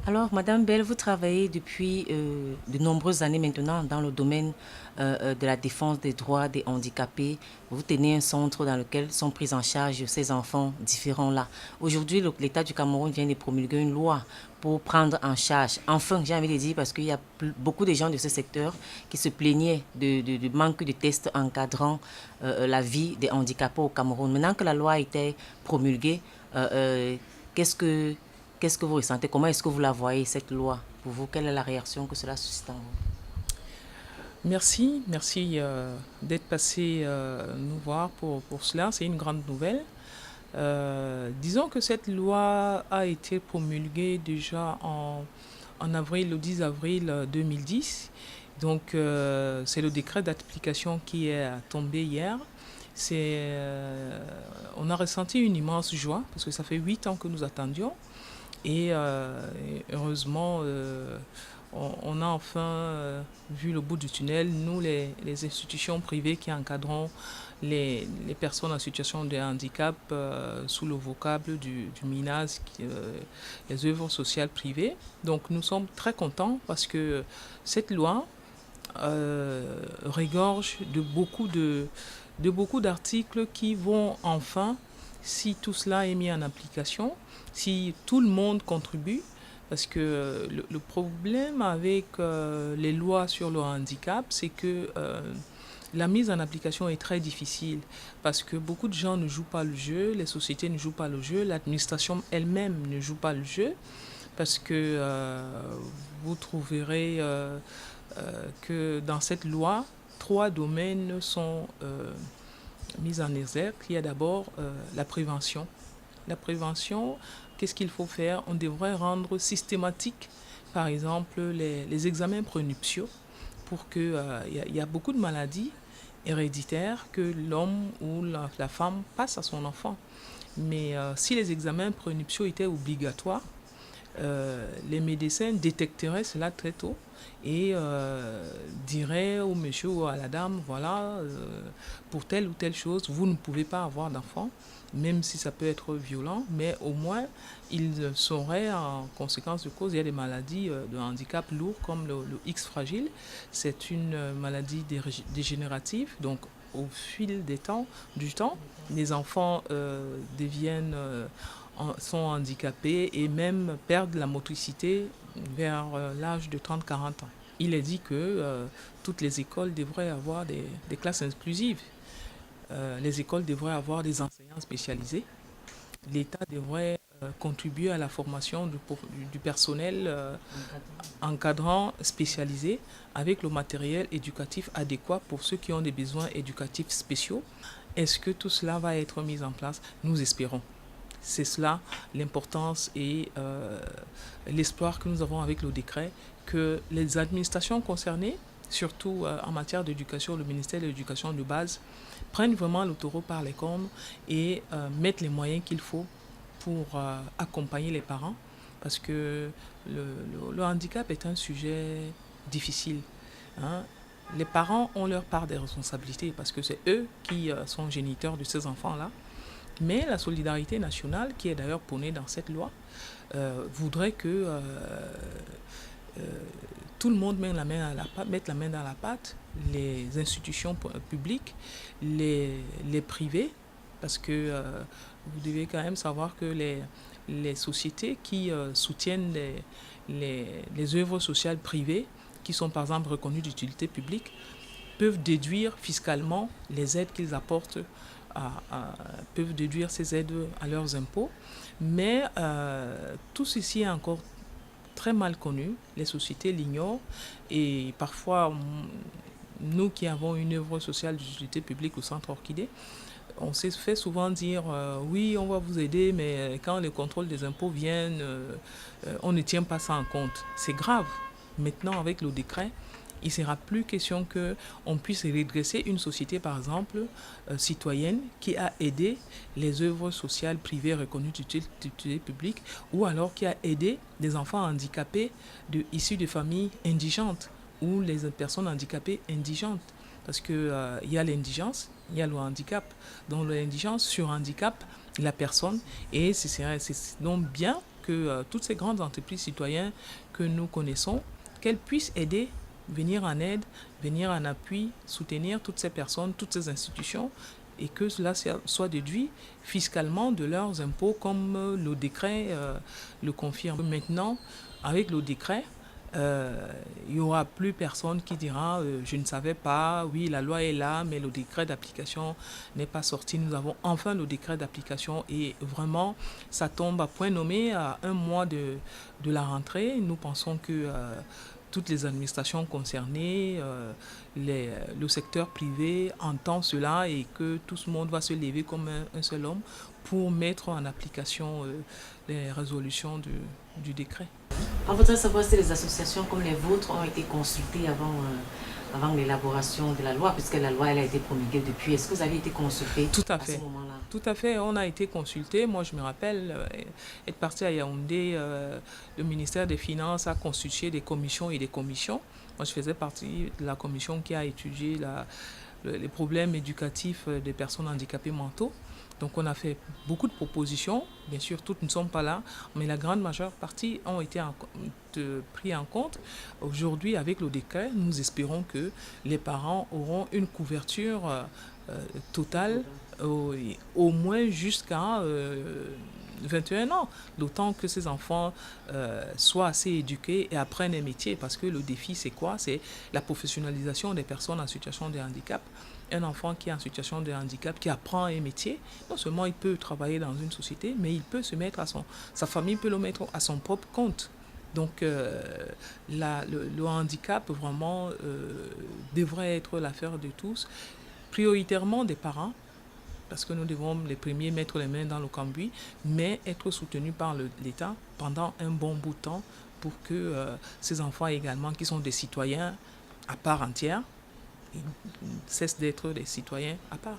Alors, Madame Bell, vous travaillez depuis de nombreuses années maintenant dans le domaine de la défense des droits des handicapés. Vous tenez un centre dans lequel sont pris en charge ces enfants différents-là. Aujourd'hui, l'État du Cameroun vient de promulguer une loi pour prendre en charge, enfin, j'ai envie de dire, parce qu'il y a beaucoup de gens de ce secteur qui se plaignaient du manque de tests encadrant la vie des handicapés au Cameroun. Maintenant que la loi a été promulguée, euh, euh, qu'est-ce que qu'est-ce que vous ressentez? Comment est-ce que vous la voyez, cette loi? Pour vous, quelle est la réaction que cela suscite en vous? Merci d'être passé nous voir pour cela. C'est une grande nouvelle. Disons que cette loi a été promulguée déjà en avril, le 10 avril 2010. Donc, c'est le décret d'application qui est tombé hier. On a ressenti une immense joie parce que ça fait 8 ans que nous attendions. Et heureusement, on a enfin vu le bout du tunnel. Nous, les institutions privées qui encadrons les personnes en situation de handicap sous le vocable du MINAS, les œuvres sociales privées. Donc nous sommes très contents parce que cette loi regorge de beaucoup d'articles qui vont enfin, si tout cela est mis en application, si tout le monde contribue, parce que le problème avec les lois sur le handicap, c'est que la mise en application est très difficile parce que beaucoup de gens ne jouent pas le jeu, les sociétés ne jouent pas le jeu, l'administration elle-même ne joue pas le jeu parce que vous trouverez que dans cette loi, trois domaines sont mis en exergue. Il y a d'abord la prévention. La prévention, qu'est-ce qu'il faut faire? On devrait rendre systématique, par exemple, les examens prenuptiaux pour que y a beaucoup de maladies héréditaires que l'homme ou la femme passe à son enfant. Mais si les examens prenuptiaux étaient obligatoires, les médecins détecteraient cela très tôt et diraient au monsieur ou à la dame, voilà, pour telle ou telle chose, vous ne pouvez pas avoir d'enfant, même si ça peut être violent, mais au moins, ils sauraient en conséquence de cause, il y a des maladies de handicap lourd comme le X fragile, c'est une maladie dégénérative, donc au fil du temps, les enfants deviennent sont handicapés et même perdent la motricité vers l'âge de 30-40 ans. Il est dit que toutes les écoles devraient avoir des classes inclusives. Les écoles devraient avoir des enseignants spécialisés. L'État devrait contribuer à la formation du personnel encadrant spécialisé avec le matériel éducatif adéquat pour ceux qui ont des besoins éducatifs spéciaux. Est-ce que tout cela va être mis en place? Nous espérons. C'est cela l'importance et l'espoir que nous avons avec le décret, que les administrations concernées, surtout en matière d'éducation, le ministère de l'éducation de base, prennent vraiment le taureau par les cornes et mettent les moyens qu'il faut pour accompagner les parents, parce que le handicap est un sujet difficile. Hein. Les parents ont leur part des responsabilités parce que c'est eux qui sont géniteurs de ces enfants-là. Mais la solidarité nationale, qui est d'ailleurs prônée dans cette loi, voudrait que euh, tout le monde mette la main dans la pâte, les institutions publiques, les privés, parce que vous devez quand même savoir que les sociétés qui soutiennent les œuvres sociales privées, qui sont par exemple reconnues d'utilité publique, peuvent déduire fiscalement les aides qu'ils apportent peuvent déduire ces aides à leurs impôts. Mais tout ceci est encore très mal connu. Les sociétés l'ignorent et parfois, nous qui avons une œuvre sociale d'utilité publique au Centre Orchidée, on s'est fait souvent dire oui, on va vous aider, mais quand les contrôles des impôts viennent, on ne tient pas ça en compte. C'est grave. Maintenant, avec le décret, il ne sera plus question qu'on puisse redresser une société, par exemple, citoyenne, qui a aidé les œuvres sociales privées reconnues d'utilité publique, ou alors qui a aidé des enfants handicapés issus de familles indigentes, ou les personnes handicapées indigentes. Parce qu'il y a l'indigence, il y a le handicap. Donc l'indigence surhandicape la personne, et c'est donc bien que toutes ces grandes entreprises citoyennes que nous connaissons, qu'elles puissent aider, venir en aide, venir en appui, soutenir toutes ces personnes, toutes ces institutions, et que cela soit déduit fiscalement de leurs impôts, comme le décret le confirme. Maintenant, avec le décret, il n'y aura plus personne qui dira je ne savais pas, oui la loi est là mais le décret d'application n'est pas sorti. Nous avons enfin le décret d'application et vraiment ça tombe à point nommé à un mois de la rentrée. Nous pensons que toutes les administrations concernées, le secteur privé entend cela et que tout le monde va se lever comme un seul homme pour mettre en application les résolutions du décret. On voudrait savoir si les associations comme les vôtres ont été consultées avant l'élaboration de la loi, puisque la loi elle a été promulguée depuis. Est-ce que vous avez été consultés Tout à à ce fait. moment-là? Tout à fait, on a été consultés. Moi, je me rappelle être parti à Yaoundé, le ministère des Finances a constitué des commissions et des commissions. Moi, je faisais partie de la commission qui a étudié les problèmes éducatifs des personnes handicapées mentaux. Donc on a fait beaucoup de propositions, bien sûr toutes ne sont pas là, mais la grande majeure partie ont été pris en compte. Aujourd'hui avec le décret, nous espérons que les parents auront une couverture totale, au moins jusqu'à 21 ans, d'autant que ces enfants soient assez éduqués et apprennent un métier, parce que le défi c'est quoi? C'est la professionnalisation des personnes en situation de handicap. Un enfant qui est en situation de handicap, qui apprend un métier, non seulement il peut travailler dans une société, mais il peut se mettre sa famille peut le mettre à son propre compte. Donc le handicap vraiment devrait être l'affaire de tous, prioritairement des parents, parce que nous devons les premiers mettre les mains dans le cambouis, mais être soutenus par l'État pendant un bon bout de temps pour que ces enfants également, qui sont des citoyens à part entière, cessent d'être des citoyens à part.